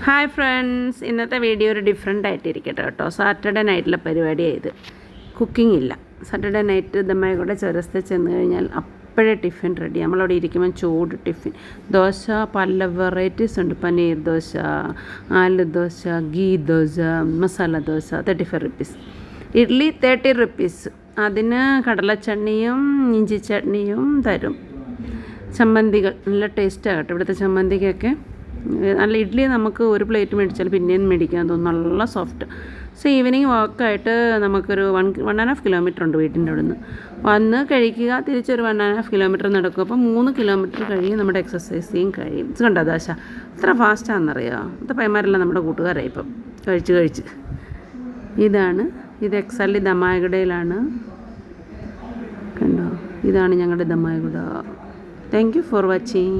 Hi friends, ഇന്നത്തെ video ഒരു different ആയിട്ടിരിക്കട്ടെ കേട്ടോ. സാറ്റർഡേ നൈറ്റിലെ പരിപാടിയാണ് ഇത്. കുക്കിംഗ് ഇല്ല. സാറ്റർഡേ നൈറ്റ് ദമ്മായി കൂടെ ചുരസ്തെ ചെന്ന് കഴിഞ്ഞാൽ അപ്പോഴേ ടിഫിൻ റെഡി. നമ്മളവിടെ ഇരിക്കുമ്പോൾ ചൂട് ടിഫിൻ. ദോശ പല വെറൈറ്റീസ് ഉണ്ട്. പനീർ ദോശ, ആലു ദോശ, ഗീ ദോശ, മസാല ദോശ 35 റുപ്പീസ്. ഇഡ്ഡലി 30 റുപ്പീസ്. അതിന് കടലച്ചട്നിയും ഇഞ്ചി ചട്നിയും തരും. ചമ്മന്തികൾ നല്ല ടേസ്റ്റാണ് കേട്ടോ ഇവിടുത്തെ ചമ്മന്തിക്കൊക്കെ. നല്ല ഇഡ്ഡലി നമുക്ക് ഒരു പ്ലേറ്റ് മേടിച്ചാൽ പിന്നെയും മേടിക്കാൻ തോന്നും, നല്ല സോഫ്റ്റ്. സോ ഈവനിങ് വാക്കായിട്ട് നമുക്കൊരു 1.5 കിലോമീറ്റർ ഉണ്ട് വീട്ടിൻ്റെ അവിടെ നിന്ന്. വന്ന് കഴിക്കുക, തിരിച്ചൊരു 1.5 കിലോമീറ്റർ നടക്കും. അപ്പോൾ 3 കിലോമീറ്റർ കഴിയും നമ്മുടെ എക്സസൈസിങ് കഴിയും. കണ്ടോ ദാശ എത്ര ഫാസ്റ്റാണെന്നറിയാമോ? ഇന്നത്തെ പൈമാരെല്ലാം നമ്മുടെ കൂട്ടുകാരായി ഇപ്പം കഴിച്ച് ഇത് എക്സാലി ദമ്മായിഗുഡയിലാണ്. കണ്ടോ, ഇതാണ് ഞങ്ങളുടെ Dammaiguda. Thank you for watching.